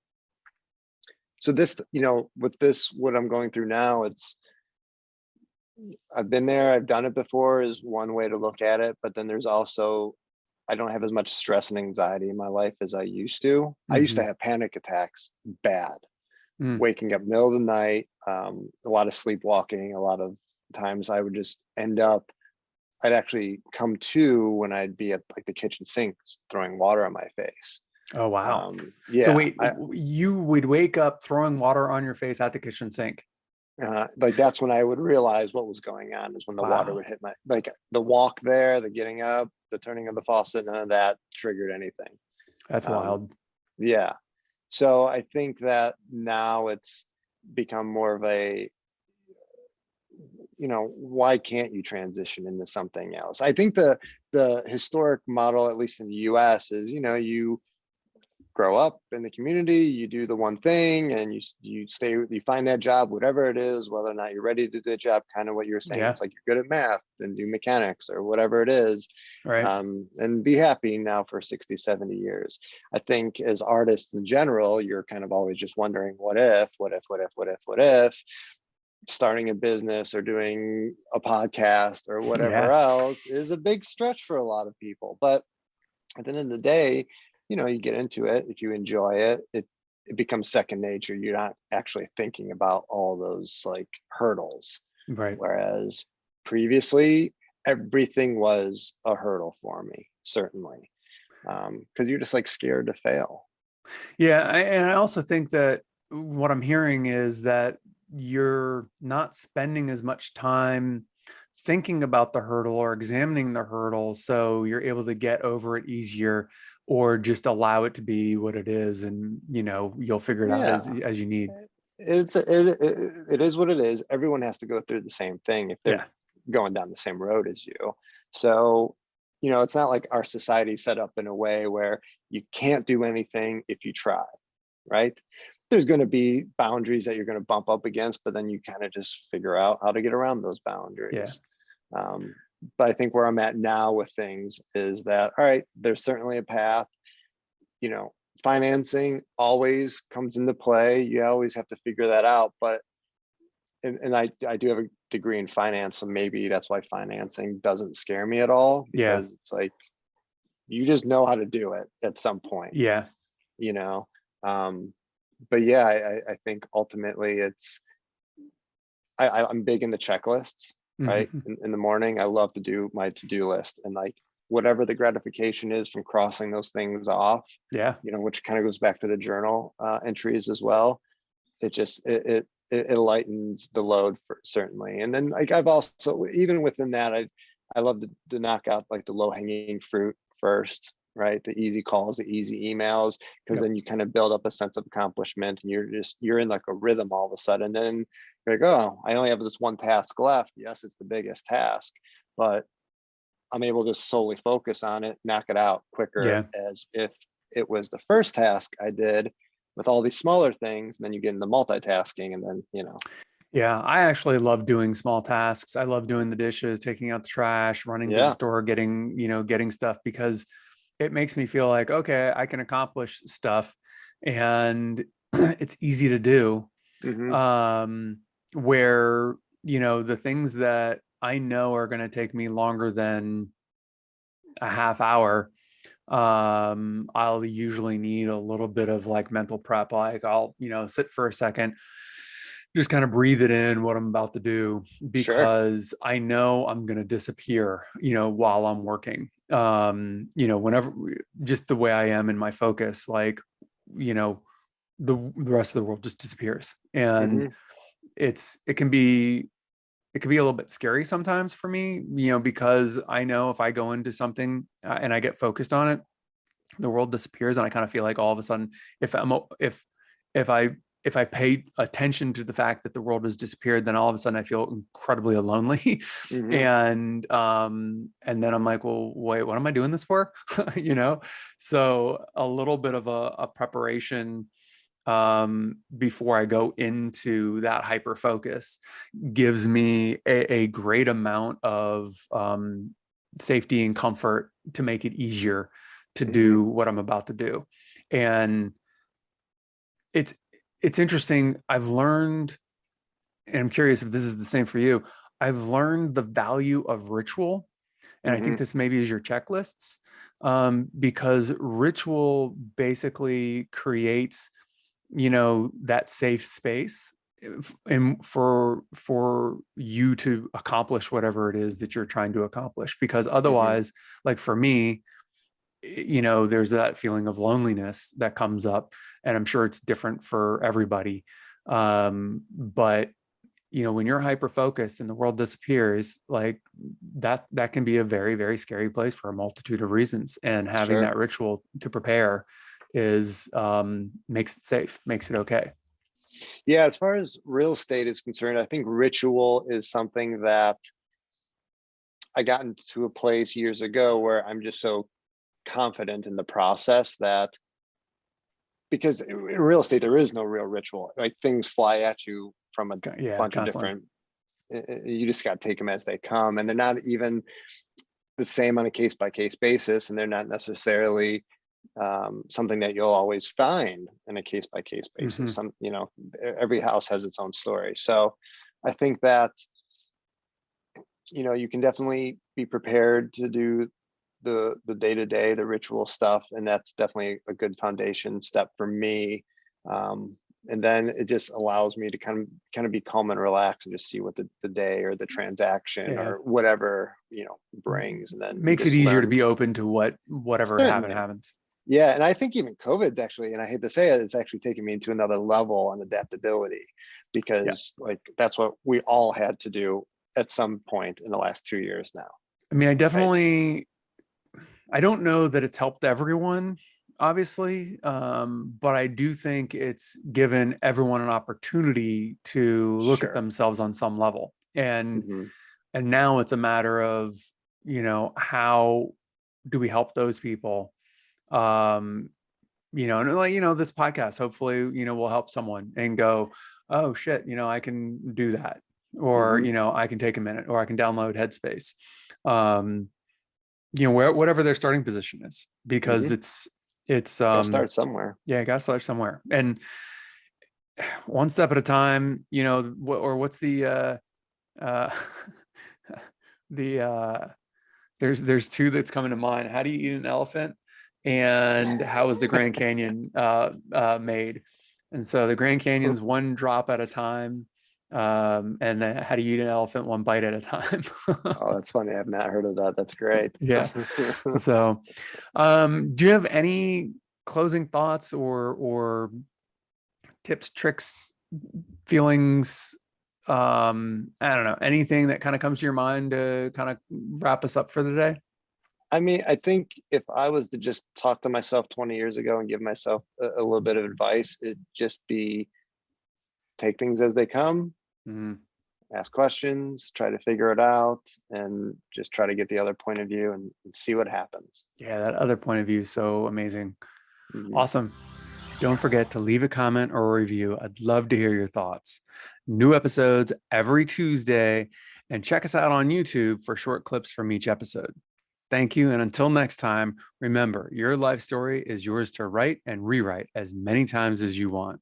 So this, with this, what I'm going through now, I've been there, I've done it before is one way to look at it, but then there's also, I don't have as much stress and anxiety in my life as I used to. I used to have panic attacks bad, Mm. waking up middle of the night, a lot of sleepwalking, a lot of times I would just end up, I'd actually come to when I'd be at like the kitchen sink throwing water on my face. Oh, wow. So Yeah, wait, you would wake up throwing water on your face at the kitchen sink? like that's when I would realize what was going on, is when the water Wow. would hit my, like the walk there, the getting up, the turning of the faucet, none of that triggered anything. That's Um, wild. yeah. So I think that now it's become more of a, why can't you transition into something else? I think the historic model, at least in the US, is, you grow up in the community, you do the one thing, and you stay, you find that job, whatever it is, whether or not you're ready to do the job, kind of what you were saying. Yeah. It's like you're good at math, then do mechanics or whatever it is, Right. and be happy now for 60, 70 years. I think as artists in general, you're kind of always just wondering, what if, what if, what if, what if, what if starting a business or doing a podcast or whatever Yeah. else is a big stretch for a lot of people. But at the end of the day, you get into it. If you enjoy it, it becomes second nature. You're not actually thinking about all those like hurdles. Right. Whereas previously, everything was a hurdle for me, certainly. Because you're just like scared to fail. Yeah. And I also think that what I'm hearing is that you're not spending as much time thinking about the hurdle or examining the hurdle, so you're able to get over it easier, or just allow it to be what it is, and you'll figure it out Yeah. as you need. It is what it is. Everyone has to go through the same thing if they're Yeah. going down the same road as you. So, it's not like our society set up in a way where you can't do anything if you try, right? There's going to be boundaries that you're going to bump up against, but then you kind of just figure out how to get around those Yeah. boundaries. Um, but I think where I'm at now with things is that, all right, there's certainly a path, you know, financing always comes into play. You always have to figure that out. But and I do have a degree in finance, so maybe that's why financing doesn't scare me at all, Yeah. because it's like you just know how to do it at some point, Yeah. you know. Um, but yeah, I think ultimately it's I'm big into checklists, right? Hmm. In the morning, I love to do my to-do list, and like whatever the gratification is from crossing those things off, Yeah. which kind of goes back to the journal entries as well. It just it lightens the load for certainly. And then like I've also, even within that, I love to knock out like the low hanging fruit first, right? The easy calls, the easy emails, because Yep. then you kind of build up a sense of accomplishment, and you're in like a rhythm all of a sudden. Then you're like, oh, I only have this one task left. Yes, it's the biggest task, but I'm able to solely focus on it, knock it out quicker, Yeah. as if it was the first task I did with all these smaller things. And then you get into multitasking, and then, Yeah, I actually love doing small tasks. I love doing the dishes, taking out the trash, running to the yeah. store, getting stuff, because it makes me feel like, okay, I can accomplish stuff, and it's easy to do. Hmm. Um, where, the things that I know are going to take me longer than a half hour, I'll usually need a little bit of like mental prep. Like I'll, sit for a second, just kind of breathe it in what I'm about to do, Sure. because I know I'm going to disappear, while I'm working. Whenever, just the way I am in my focus, like, you know, the rest of the world just disappears. And Hmm. it can be a little bit scary sometimes for me, because I know if I go into something and I get focused on it, the world disappears, and I kind of feel like all of a sudden, if I'm if I if I pay attention to the fact that the world has disappeared, then all of a sudden I feel incredibly lonely. Hmm. And then I'm like, well, wait, what am I doing this for? you know so a little bit of a preparation before I go into that hyper focus gives me a great amount of safety and comfort to make it easier to Hmm. do what I'm about to do. And it's it's interesting. I've learned, and I'm curious if this is the same for you. I've learned the value of ritual. And I think this maybe is your checklists, because ritual basically creates, that safe space and for you to accomplish whatever it is that you're trying to accomplish. Because otherwise, like for me, there's that feeling of loneliness that comes up, and I'm sure it's different for everybody. But when you're hyper focused and the world disappears, like that can be a very, very scary place for a multitude of reasons. And having that ritual to prepare is makes it safe, makes it okay. Yeah, as far as real estate is concerned, I think ritual is something that I got into a place years ago where I'm just so confident in the process that, because in real estate there is no real ritual. Like things fly at you from a bunch of different, you just got to take them as they come, and they're not even the same on a case-by-case basis, and they're not necessarily something that you'll always find in a case-by-case basis. Every house has its own story. So I think that you can definitely be prepared to do the day-to-day, the ritual stuff, and that's definitely a good foundation step for me. And then it just allows me to kind of be calm and relax and just see what the day or the transaction or whatever brings, and then makes it easier to be open to whatever happens. Yeah, and I think even COVID's actually, and I hate to say it, it's actually taking me to another level on adaptability, because like that's what we all had to do at some point in the last 2 years now. I mean, I don't know that it's helped everyone, obviously, but I do think it's given everyone an opportunity to look at themselves on some level. And now it's a matter of, how do we help those people? And this podcast, hopefully, will help someone and go, oh shit, I can do that. Or, I can take a minute, or I can download Headspace. Whatever their starting position is, because it's gotta start somewhere. Yeah, gotta start somewhere, and one step at a time. What's the there's two that's coming to mind. How do you eat an elephant, and how is the Grand Canyon made? And so the Grand Canyon's one drop at a time. And then how do you eat an elephant one bite at a time? Oh, that's funny. I've not heard of that. That's great. Yeah. So, do you have any closing thoughts or tips, tricks, feelings? I don't know, anything that kind of comes to your mind to kind of wrap us up for the day? I mean, I think if I was to just talk to myself 20 years ago and give myself a little bit of advice, it'd just be take things as they come. Ask questions, try to figure it out, and just try to get the other point of view and see what happens. Yeah, that other point of view is so amazing. Awesome. Don't forget to leave a comment or a review. I'd love to hear your thoughts. New episodes every Tuesday, and check us out on YouTube for short clips from each episode. Thank you. And until next time, remember, your life story is yours to write and rewrite as many times as you want.